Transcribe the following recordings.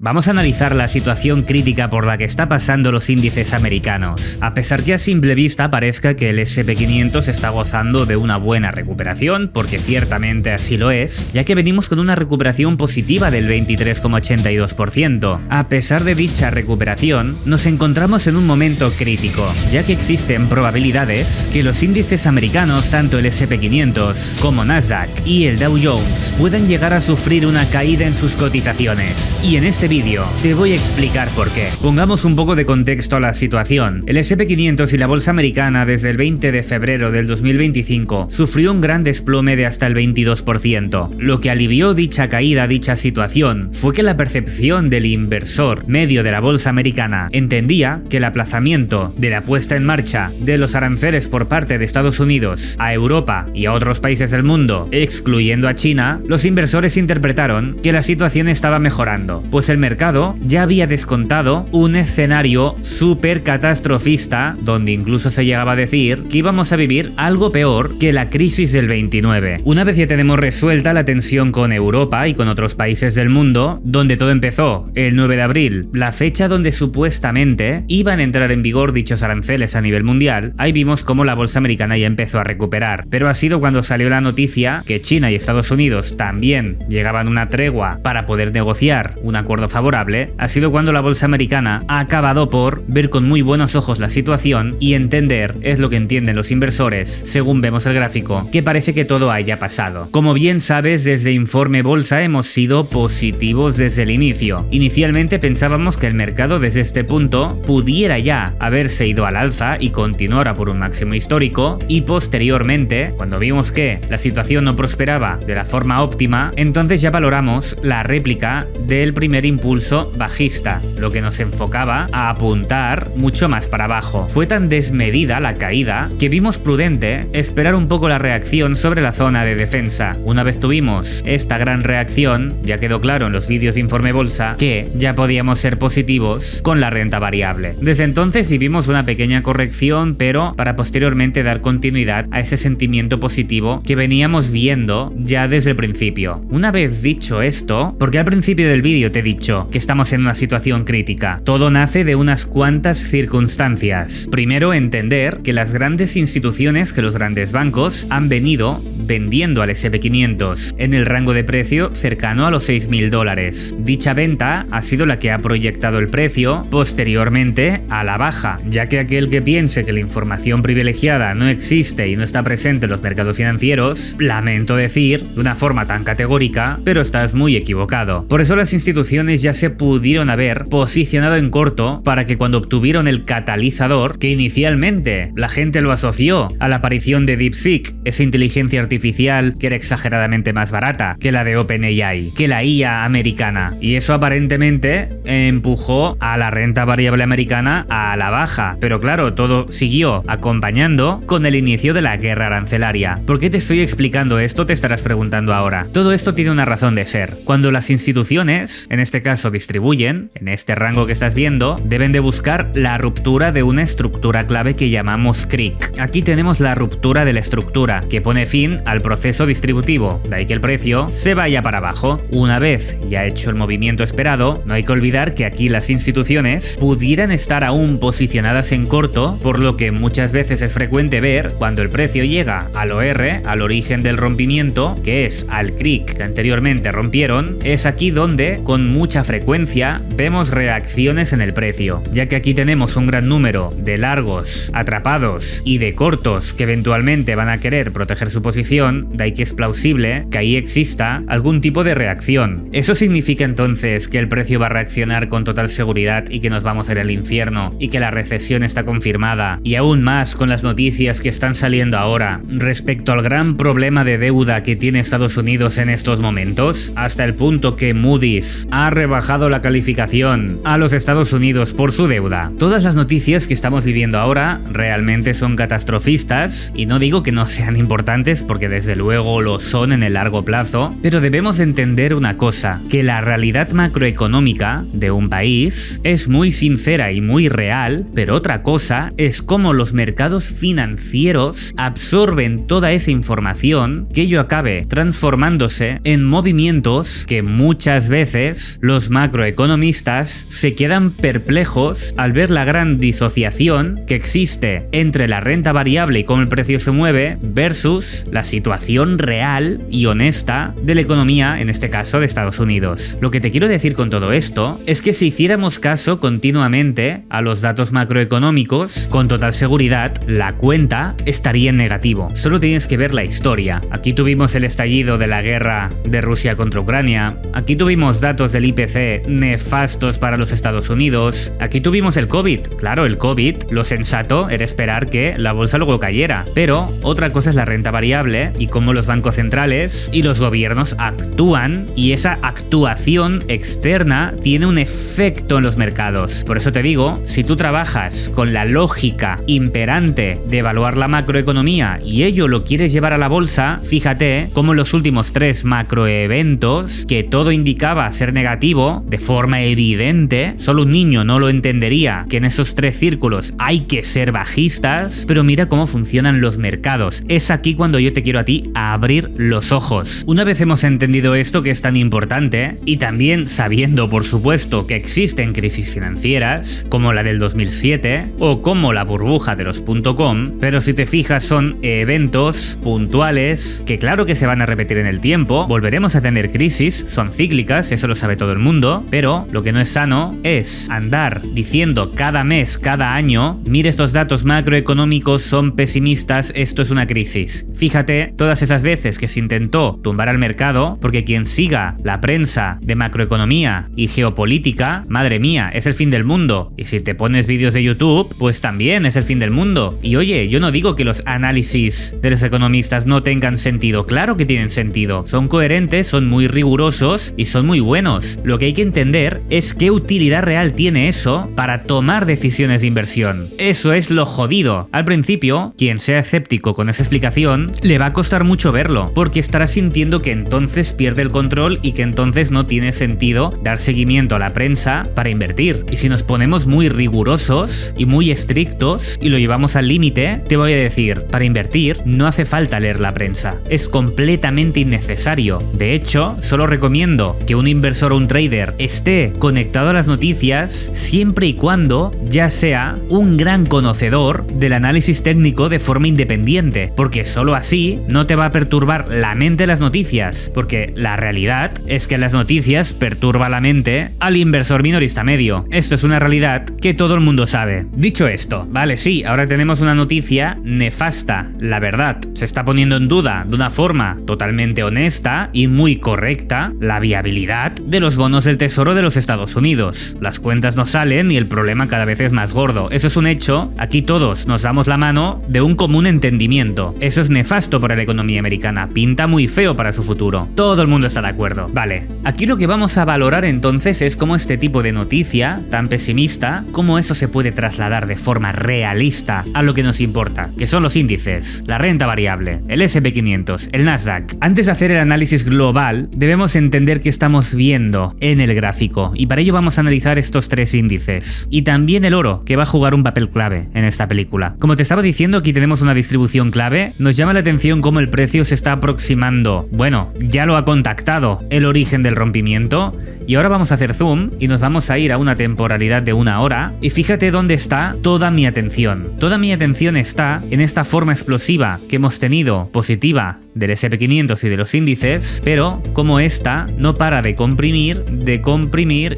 Vamos a analizar la situación crítica por la que está pasando los índices americanos. A pesar que a simple vista parezca que el S&P 500 está gozando de una buena recuperación, porque ciertamente así lo es, ya que venimos con una recuperación positiva del 23,82%. A pesar de dicha recuperación, nos encontramos en un momento crítico, ya que existen probabilidades que los índices americanos, tanto el S&P 500 como Nasdaq y el Dow Jones, puedan llegar a sufrir una caída en sus cotizaciones. Y en este vídeo te voy a explicar por qué. Pongamos un poco de contexto a la situación. El S&P 500 y la bolsa americana desde el 20 de febrero del 2025 sufrió un gran desplome de hasta el 22%. Lo que alivió dicha caída, dicha situación, fue que la percepción del inversor medio de la bolsa americana entendía que el aplazamiento de la puesta en marcha de los aranceles por parte de Estados Unidos a Europa y a otros países del mundo, excluyendo a China, los inversores interpretaron que la situación estaba mejorando, pues el mercado ya había descontado un escenario súper catastrofista, donde incluso se llegaba a decir que íbamos a vivir algo peor que la crisis del 29. Una vez ya tenemos resuelta la tensión con Europa y con otros países del mundo, donde todo empezó el 9 de abril, la fecha donde supuestamente iban a entrar en vigor dichos aranceles a nivel mundial, ahí vimos cómo la bolsa americana ya empezó a recuperar. Pero ha sido cuando salió la noticia que China y Estados Unidos también llegaban a una tregua para poder negociar un acuerdo favorable, ha sido cuando la bolsa americana ha acabado por ver con muy buenos ojos la situación y entender, es lo que entienden los inversores, según vemos el gráfico, que parece que todo haya pasado. Como bien sabes, desde Informe Bolsa hemos sido positivos desde el inicio. Inicialmente pensábamos que el mercado desde este punto pudiera ya haberse ido al alza y continuar a por un máximo histórico, y posteriormente, cuando vimos que la situación no prosperaba de la forma óptima, entonces ya valoramos la réplica del primer impulso bajista, lo que nos enfocaba a apuntar mucho más para abajo. Fue tan desmedida la caída que vimos prudente esperar un poco la reacción sobre la zona de defensa. Una vez tuvimos esta gran reacción, ya quedó claro en los vídeos de Informe Bolsa que ya podíamos ser positivos con la renta variable. Desde entonces vivimos una pequeña corrección, pero para posteriormente dar continuidad a ese sentimiento positivo que veníamos viendo ya desde el principio. Una vez dicho esto, porque al principio del vídeo te he dicho que estamos en una situación crítica, todo nace de unas cuantas circunstancias. Primero, entender que las grandes instituciones, que los grandes bancos han venido vendiendo al S&P 500 en el rango de precio cercano a los $6.000. Dicha venta ha sido la que ha proyectado el precio posteriormente a la baja, ya que aquel que piense que la información privilegiada no existe y no está presente en los mercados financieros, lamento decir de una forma tan categórica, pero estás muy equivocado. Por eso las instituciones ya se pudieron haber posicionado en corto para que cuando obtuvieron el catalizador, que inicialmente la gente lo asoció a la aparición de DeepSeek, esa inteligencia artificial que era exageradamente más barata que la de OpenAI, que la IA americana, y eso aparentemente empujó a la renta variable americana a la baja. Pero claro, todo siguió acompañando con el inicio de la guerra arancelaria. ¿Por qué te estoy explicando esto? Te estarás preguntando ahora. Todo esto tiene una razón de ser. Cuando las instituciones, en este caso distribuyen, en este rango que estás viendo, deben de buscar la ruptura de una estructura clave que llamamos CRIC. Aquí tenemos la ruptura de la estructura, que pone fin al proceso distributivo, de ahí que el precio se vaya para abajo. Una vez ya hecho el movimiento esperado, no hay que olvidar que aquí las instituciones pudieran estar aún posicionadas en corto, por lo que muchas veces es frecuente ver cuando el precio llega al OR, al origen del rompimiento, que es al CRIC que anteriormente rompieron, es aquí donde con mucha frecuencia vemos reacciones en el precio, ya que aquí tenemos un gran número de largos atrapados y de cortos que eventualmente van a querer proteger su posición, de ahí que es plausible que ahí exista algún tipo de reacción. ¿Eso significa entonces que el precio va a reaccionar con total seguridad y que nos vamos a ir al infierno y que la recesión está confirmada? Y aún más con las noticias que están saliendo ahora respecto al gran problema de deuda que tiene Estados Unidos en estos momentos, hasta el punto que Moody's ha rebajado la calificación a los Estados Unidos por su deuda. Todas las noticias que estamos viviendo ahora realmente son catastrofistas, y no digo que no sean importantes porque desde luego lo son en el largo plazo, pero debemos entender una cosa, que la realidad macroeconómica de un país, es muy sincera y muy real, pero otra cosa es cómo los mercados financieros absorben toda esa información, que ello acabe transformándose en movimientos que muchas veces los macroeconomistas se quedan perplejos al ver la gran disociación que existe entre la renta variable y cómo el precio se mueve versus la situación real y honesta de la economía, en este caso de Estados Unidos. Lo que te quiero decir con todo esto es que si hiciéramos caso continuamente a los datos macroeconómicos, con total seguridad la cuenta estaría en negativo. Solo tienes que ver la historia. Aquí tuvimos el estallido de la guerra de Rusia contra Ucrania, aquí tuvimos datos del IPC nefastos para los Estados Unidos, aquí tuvimos el COVID. Claro, el COVID, lo sensato era esperar que la bolsa luego cayera, pero otra cosa es la renta variable y cómo los bancos centrales y los gobiernos actúan, y esa actuación externa tiene un efecto en los mercados. Por eso te digo, si tú trabajas con la lógica imperante de evaluar la macroeconomía y ello lo quieres llevar a la bolsa, fíjate cómo en los últimos 3 macroeventos, que todo indicaba ser negativo de forma evidente, solo un niño no lo entendería, que en esos 3 círculos hay que ser bajistas, pero mira cómo funcionan los mercados. Es aquí cuando yo te quiero a ti a abrir los ojos. Una vez hemos entendido esto, que es tan importante, y también sabiendo por supuesto que existen crisis financieras como la del 2007 o como la burbuja de los .com, pero si te fijas son eventos puntuales que claro que se van a repetir en el tiempo, volveremos a tener crisis, son cíclicas, eso lo sabe todo el mundo, pero lo que no es sano es andar diciendo cada mes, cada año, mire, estos datos macroeconómicos son pesimistas, esto es una crisis. Fíjate todas esas veces que se intentó tumbar al mercado, porque quien siga la prensa de macroeconomía y geopolítica, madre mía, es el fin del mundo. Y si te pones vídeos de YouTube, pues también es el fin del mundo. Y oye, yo no digo que los análisis de los economistas no tengan sentido, claro que tienen sentido, son coherentes, son muy rigurosos y son muy buenos. Lo que hay que entender es qué utilidad real tiene eso para tomar decisiones de inversión. Eso es lo jodido. Al principio, quien sea escéptico con esa explicación, le va a costar mucho verlo, porque estará sintiendo que entonces pierde el control y que entonces no tiene sentido dar seguimiento a la prensa para invertir. Y si nos ponemos muy rigurosos y muy estrictos y lo llevamos al límite, te voy a decir, para invertir no hace falta leer la prensa, es completamente innecesario. De hecho, solo recomiendo que un inversor o un trader esté conectado a las noticias siempre y cuando ya sea un gran conocedor del análisis técnico de forma independiente, porque solo así no te va a perturbar la mente las noticias, porque la realidad es que las noticias perturban la mente al inversor minorista medio. Esto es una realidad que todo el mundo sabe. Dicho esto, vale, sí, ahora tenemos una noticia nefasta, la verdad, se está poniendo en duda de una forma totalmente honesta y muy correcta la viabilidad de los bonos del tesoro de los Estados Unidos. Las cuentas no salen y el problema cada vez es más gordo. Eso es un hecho, aquí todos nos damos la mano de un común entendimiento. Eso es nefasto para la economía americana, pinta muy feo para su futuro. Todo el mundo está de acuerdo. Vale, aquí lo que vamos a valorar entonces es cómo este tipo de noticia tan pesimista, cómo eso se puede trasladar de forma realista a lo que nos importa, que son los índices, la renta variable, el S&P 500, el Nasdaq. Antes de hacer el análisis global, debemos entender qué estamos viendo en el gráfico, y para ello vamos a analizar estos 3 índices. Y también el oro, que va a jugar un papel clave en esta película. Como te estaba diciendo, aquí tenemos una distribución clave. Nos llama la atención cómo el precio se está aproximando. Bueno, ya lo ha contactado el origen del rompimiento. Y ahora vamos a hacer zoom y nos vamos a ir a una temporalidad de 1 hora. Y fíjate dónde está toda mi atención. Toda mi atención está en esta forma explosiva que hemos tenido, positiva, del S&P 500 y de los índices, pero como esta no para de comprimir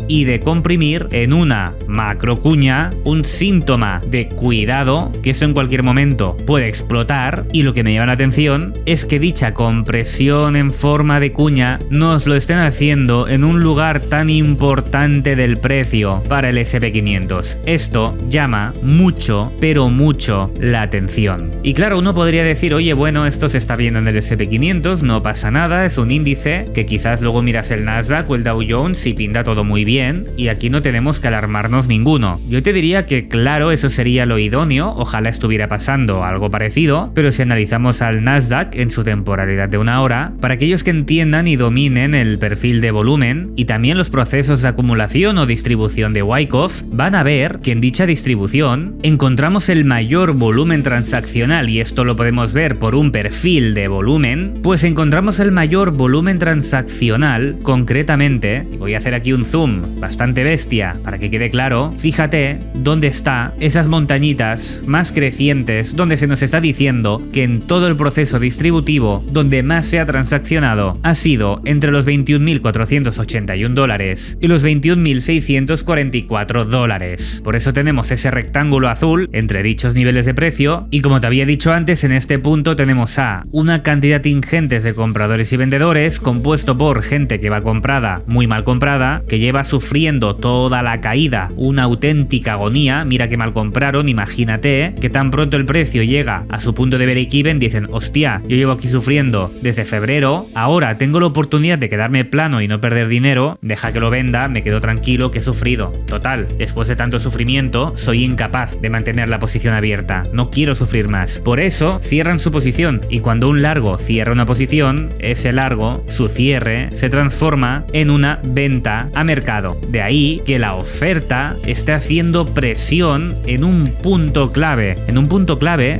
y de comprimir en una macro cuña, un síntoma de cuidado, que eso en cualquier momento puede explotar. Y lo que me llama la atención es que dicha compresión en forma de cuña nos lo estén haciendo en un lugar tan importante del precio para el S&P 500. Esto llama mucho, pero mucho la atención. Y claro, uno podría decir, oye, bueno, esto se está viendo en el S&P 500, no pasa nada, es un índice que quizás luego miras el Nasdaq o el Dow Jones y pinta todo muy bien, y aquí no tenemos que alarmarnos ninguno. Yo te diría que claro, eso sería lo idóneo, ojalá estuviera pasando algo parecido, pero si analizamos al Nasdaq en su temporalidad de 1 hora, para aquellos que entiendan y dominen el perfil de volumen y también los procesos de de acumulación o distribución de Wyckoff, van a ver que en dicha distribución encontramos el mayor volumen transaccional, y esto lo podemos ver por un perfil de volumen, pues encontramos el mayor volumen transaccional concretamente, y voy a hacer aquí un zoom bastante bestia para que quede claro. Fíjate dónde está esas montañitas más crecientes, donde se nos está diciendo que en todo el proceso distributivo donde más se ha transaccionado ha sido entre los $21.481 y los $21.644. Por eso tenemos ese rectángulo azul entre dichos niveles de precio, y como te había dicho antes, en este punto tenemos a una cantidad ingente de compradores y vendedores, compuesto por gente que va comprada, muy mal comprada, que lleva sufriendo toda la caída, una auténtica agonía. Mira que mal compraron, imagínate que tan pronto el precio llega a su punto de break-even dicen: hostia, yo llevo aquí sufriendo desde febrero, ahora tengo la oportunidad de quedarme plano y no perder dinero, deja que lo venda, me quedo tranquilo que he sufrido. Total, después de tanto sufrimiento, soy incapaz de mantener la posición abierta, no quiero sufrir más. Por eso cierran su posición, y cuando un largo cierra una posición, ese largo, su cierre, se transforma en una venta a mercado. De ahí que la oferta esté haciendo presión en un punto clave,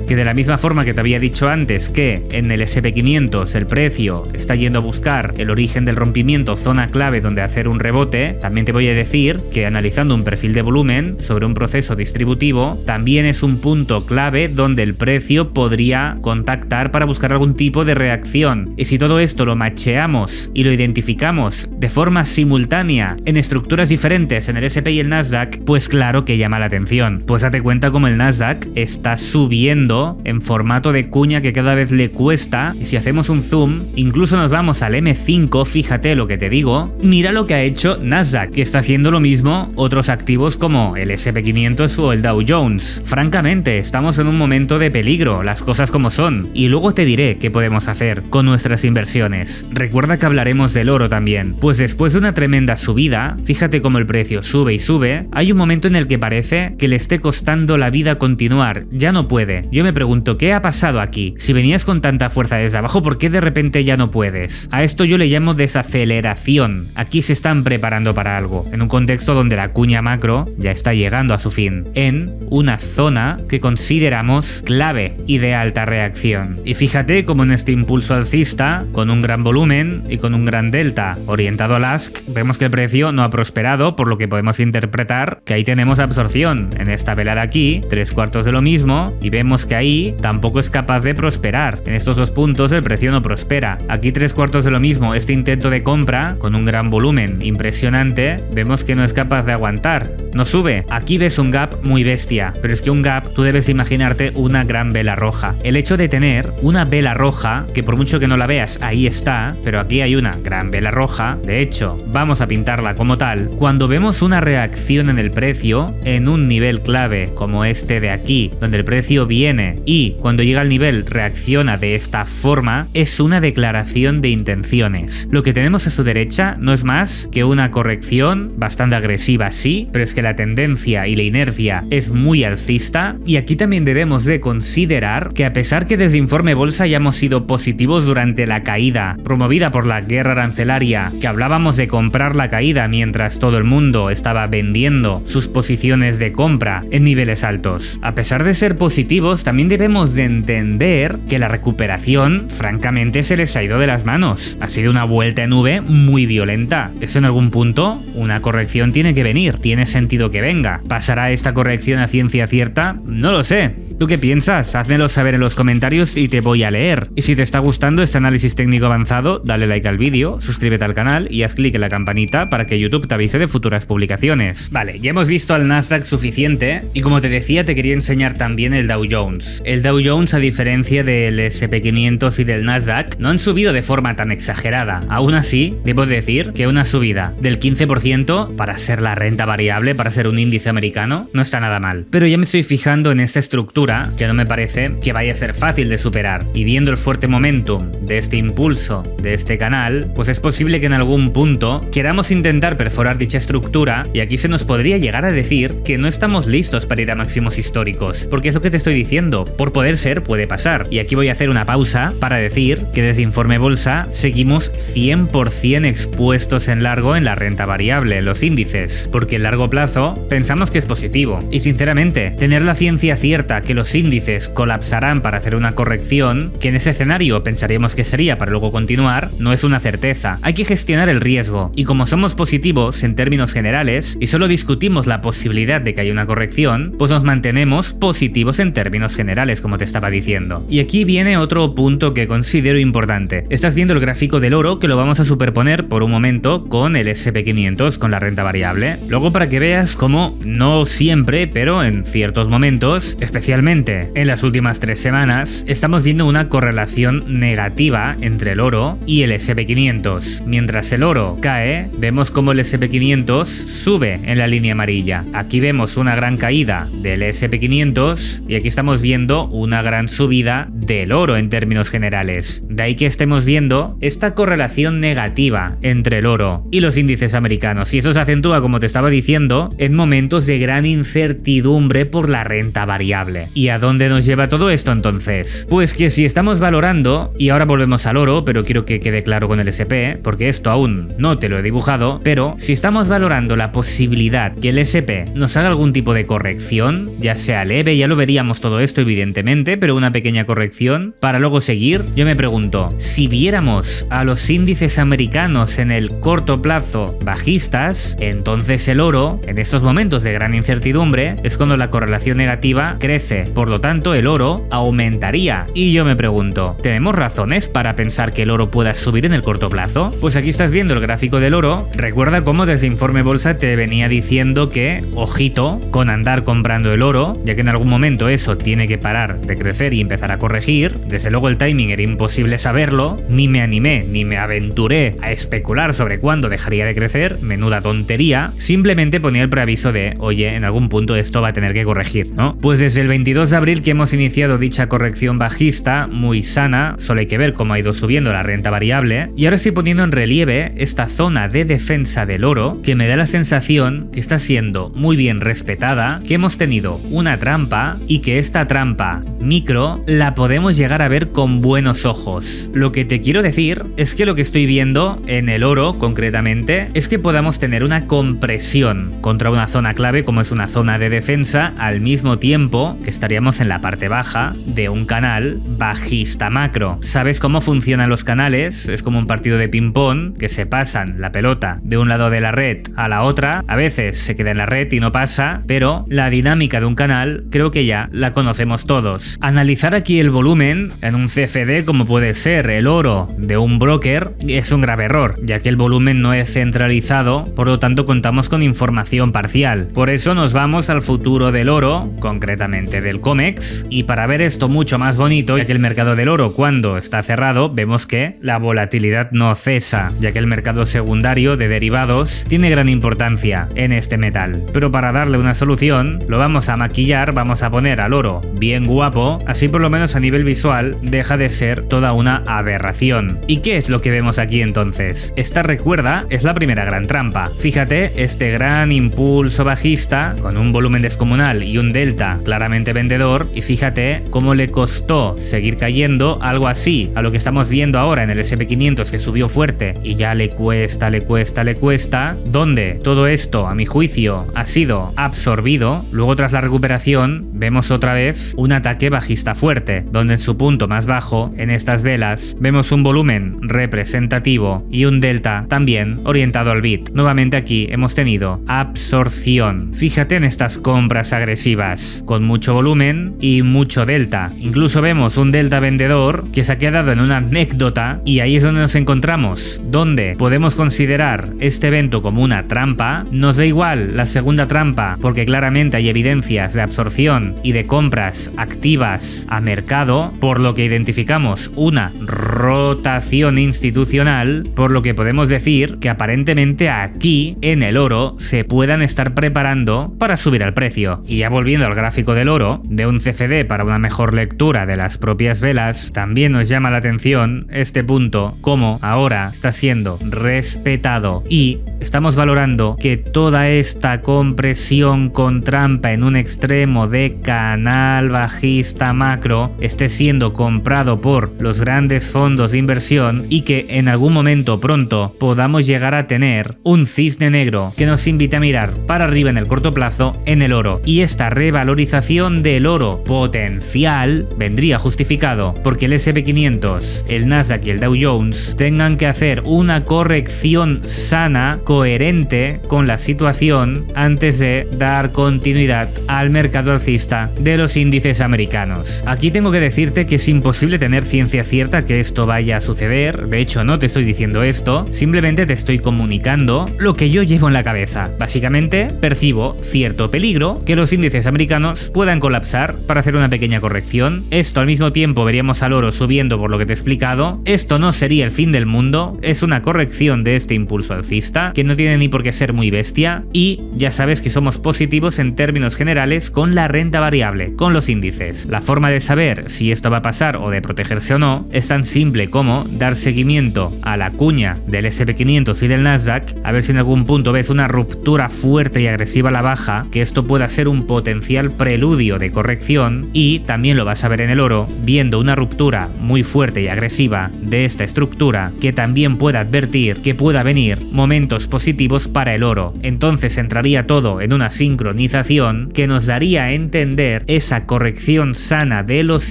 que de la misma forma que te había dicho antes que en el SP500 el precio está yendo a buscar el origen del rompimiento, zona clave donde hacer un rebote, también te voy a decir que analizando un perfil de volumen sobre un proceso distributivo también es un punto clave donde el precio podría contactar para buscar algún tipo de reacción. Y si todo esto lo macheamos y lo identificamos de forma simultánea en estructuras diferentes en el SP y el Nasdaq, pues claro que llama la atención. Pues date cuenta como el Nasdaq está subiendo en formato de cuña que cada vez le cuesta, y si hacemos un zoom, incluso nos vamos al M5, fíjate lo que te digo, mira lo que ha hecho Nasdaq, que está haciendo lo mismo otros activos como el SP500 o el Dow Jones. Francamente, estamos en un momento de peligro, las cosas como son, y luego te diré qué podemos hacer con nuestras inversiones. Recuerda que hablaremos del oro también, pues después de una tremenda subida, fíjate cómo el precio sube y sube, hay un momento en el que parece que le esté costando la vida continuar, ya no puede. Yo me pregunto, ¿qué ha pasado aquí? Si venías con tanta fuerza desde abajo, ¿por qué de repente ya no puedes? A esto yo le llamo desaceleración. Aquí se están preparando para algo, en un contexto donde la cuña macro ya está llegando a su fin, en una zona que consideramos clave y de alta reacción. Y fíjate cómo en este impulso alcista, con un gran volumen y con un gran delta orientado al ask, vemos que el precio no ha prosperado, por lo que podemos interpretar que ahí tenemos absorción. En esta vela de aquí, 3/4 de lo mismo, y vemos que ahí tampoco es capaz de prosperar. En estos dos puntos el precio no prospera. Aquí 3/4 de lo mismo, este intento de compra con un gran volumen impresionante, vemos que no es capaz de aguantar, no sube. Aquí ves un gap muy bestia, pero es que un gap tú debes imaginarte una gran vela roja. El hecho de tener una vela roja, que por mucho que no la veas, ahí está, pero aquí hay una gran vela roja, de hecho, vamos a pintarla como tal. Cuando vemos una reacción en el precio, en un nivel clave como este de aquí, donde el precio viene y cuando llega al nivel reacciona de esta forma, es una declaración de intenciones. Lo que tenemos a su derecha no es más que una corrección bastante agresiva, sí, pero es que la tendencia y la inercia es muy alcista, y aquí también debemos de considerar que a pesar que desde Informe Bolsa hayamos sido positivos durante la caída promovida por la guerra arancelaria, que hablábamos de comprar la caída mientras todo el mundo estaba vendiendo sus posiciones de compra en niveles altos, a pesar de ser positivos también debemos de entender que la recuperación francamente se les ha ido de las manos. Ha sido una vuelta en V muy violenta. ¿Eso en algún punto? Una corrección tiene que venir, tiene sentido que venga. ¿Pasará esta corrección a ciencia cierta? No lo sé. ¿Tú qué piensas? Házmelo saber en los comentarios y te voy a leer. Y si te está gustando este análisis técnico avanzado, dale like al vídeo, suscríbete al canal y haz clic en la campanita para que YouTube te avise de futuras publicaciones. Vale, ya hemos visto al Nasdaq suficiente, y como te decía te quería enseñar también el Dow Jones. El Dow Jones, a diferencia del SP500 y del Nasdaq, no han subido de forma tan exagerada. Aún así, debo decir que una subida del 15% para ser la renta variable, para ser un índice americano, no está nada mal. Pero ya me estoy fijando en esta estructura que no me parece que vaya a ser fácil de superar, y viendo el fuerte momentum de este impulso de este canal, pues es posible que en algún punto queramos intentar perforar dicha estructura, y aquí se nos podría llegar a decir que no estamos listos para ir a máximos históricos, porque es lo que te estoy diciendo, por poder ser puede pasar. Y aquí voy a hacer una pausa para decir que desde Informe Bolsa seguimos 100% expuestos en largo en la renta renta variable, los índices, porque a largo plazo pensamos que es positivo. Y sinceramente, tener la ciencia cierta que los índices colapsarán para hacer una corrección, que en ese escenario pensaríamos que sería para luego continuar, no es una certeza. Hay que gestionar el riesgo, y como somos positivos en términos generales y solo discutimos la posibilidad de que haya una corrección, pues nos mantenemos positivos en términos generales, como te estaba diciendo. Y aquí viene otro punto que considero importante. Estás viendo el gráfico del oro, que lo vamos a superponer por un momento con el S&P 500, con la renta variable. Luego, para que veas cómo no siempre, pero en ciertos momentos, especialmente en las últimas 3 semanas, estamos viendo una correlación negativa entre el oro y el S&P 500. Mientras el oro cae, vemos como el S&P 500 sube en la línea amarilla. Aquí vemos una gran caída del S&P 500 y aquí estamos viendo una gran subida del oro en términos generales. De ahí que estemos viendo esta correlación negativa entre el oro y los índices americanos, y eso se acentúa, como te estaba diciendo, en momentos de gran incertidumbre por la renta variable. ¿Y a dónde nos lleva todo esto entonces? Pues que si estamos valorando, y ahora volvemos al oro, pero quiero que quede claro con el S&P, porque esto aún no te lo he dibujado, pero si estamos valorando la posibilidad que el S&P nos haga algún tipo de corrección, ya sea leve, ya lo veríamos todo esto evidentemente, pero una pequeña corrección, para luego seguir, yo me pregunto, si viéramos a los índices americanos en el corto plazo bajistas, entonces el oro, en estos momentos de gran incertidumbre, es cuando la correlación negativa crece, por lo tanto el oro aumentaría. Y yo me pregunto, ¿tenemos razones para pensar que el oro pueda subir en el corto plazo? Pues aquí estás viendo el gráfico del oro. Recuerda cómo desde Informe Bolsa te venía diciendo que, ojito, con andar comprando el oro, ya que en algún momento eso tiene que parar de crecer y empezar a corregir. Desde luego el timing era imposible saberlo, ni me animé, ni me aventuré a especular sobre cuándo dejaría de crecer, menuda tontería, simplemente ponía el preaviso de, oye, en algún punto esto va a tener que corregir, ¿no? Pues desde el 22 de abril que hemos iniciado dicha corrección bajista, muy sana, solo hay que ver cómo ha ido subiendo la renta variable, y ahora estoy poniendo en relieve esta zona de defensa del oro, que me da la sensación que está siendo muy bien respetada, que hemos tenido una trampa, y que esta trampa micro la podemos llegar a ver con buenos ojos. Lo que te quiero decir es que lo que estoy viendo en el oro concretamente es que podamos tener una compresión contra una zona clave como es una zona de defensa, al mismo tiempo que estaríamos en la parte baja de un canal bajista macro. ¿Sabes cómo funcionan los canales? Es como un partido de ping-pong que se pasan la pelota de un lado de la red a la otra, a veces se queda en la red y no pasa, pero la dinámica de un canal creo que ya la conocemos todos. Analizar aquí el volumen en un CFD como puede ser el oro de un broker es un grave error, ya que el volumen no es centralizado, por lo tanto contamos con información parcial. Por eso nos vamos al futuro del oro, concretamente del COMEX, y para ver esto mucho más bonito, ya que el mercado del oro cuando está cerrado vemos que la volatilidad no cesa, ya que el mercado secundario de derivados tiene gran importancia en este metal. Pero para darle una solución lo vamos a maquillar, vamos a poner al oro bien guapo, así por lo menos a nivel visual deja de ser toda una aberración. ¿Y qué es lo que vemos aquí entonces? Esta, recuerda, es la primera gran trampa. Fíjate, este gran impulso bajista con un volumen descomunal y un delta claramente vendedor, y fíjate cómo le costó seguir cayendo, algo así a lo que estamos viendo ahora en el S&P 500 que subió fuerte y ya le cuesta, donde todo esto a mi juicio ha sido absorbido. Luego tras la recuperación vemos otra vez un ataque bajista fuerte, donde en su punto más bajo en estas velas vemos un volumen representativo y un delta también orientado al bit. Nuevamente aquí hemos tenido absorción. Fíjate en estas compras agresivas con mucho volumen y mucho delta. Incluso vemos un delta vendedor que se ha quedado en una anécdota, y ahí es donde nos encontramos, donde podemos considerar este evento como una trampa. Nos da igual la segunda trampa porque claramente hay evidencias de absorción y de compras activas a mercado, por lo que identificamos una rotación institucional, por lo que podemos decir que aparentemente aquí en el oro se puedan estar preparando para subir al precio. Y ya volviendo al gráfico del oro, de un CFD para una mejor lectura de las propias velas, también nos llama la atención este punto, como ahora está siendo respetado y estamos valorando que toda esta compresión con trampa en un extremo de canal bajista esta macro esté siendo comprado por los grandes fondos de inversión y que en algún momento pronto podamos llegar a tener un cisne negro que nos invite a mirar para arriba en el corto plazo en el oro. Y esta revalorización del oro potencial vendría justificado porque el S&P 500, el Nasdaq y el Dow Jones tengan que hacer una corrección sana, coherente con la situación antes de dar continuidad al mercado alcista de los índices americanos. Aquí tengo que decirte que es imposible tener ciencia cierta que esto vaya a suceder. De hecho, no te estoy diciendo esto, simplemente te estoy comunicando lo que yo llevo en la cabeza. Básicamente, percibo cierto peligro que los índices americanos puedan colapsar para hacer una pequeña corrección. Esto al mismo tiempo veríamos al oro subiendo por lo que te he explicado. Esto no sería el fin del mundo, es una corrección de este impulso alcista que no tiene ni por qué ser muy bestia y ya sabes que somos positivos en términos generales con la renta variable, con los índices. La forma de saber si esto va a pasar o de protegerse o no es tan simple como dar seguimiento a la cuña del S&P 500 y del Nasdaq, a ver si en algún punto ves una ruptura fuerte y agresiva a la baja, que esto pueda ser un potencial preludio de corrección, y también lo vas a ver en el oro, viendo una ruptura muy fuerte y agresiva de esta estructura que también pueda advertir que pueda venir momentos positivos para el oro. Entonces entraría todo en una sincronización que nos daría a entender esa corrección sana de los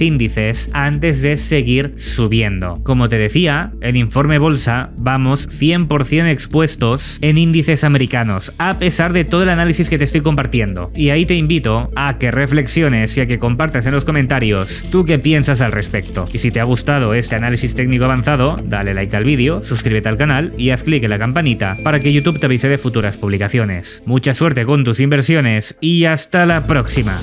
índices antes de seguir subiendo. Como te decía, en Informe Bolsa vamos 100% expuestos en índices americanos, a pesar de todo el análisis que te estoy compartiendo. Y ahí te invito a que reflexiones y a que compartas en los comentarios tú qué piensas al respecto. Y si te ha gustado este análisis técnico avanzado, dale like al vídeo, suscríbete al canal y haz clic en la campanita para que YouTube te avise de futuras publicaciones. Mucha suerte con tus inversiones y hasta la próxima.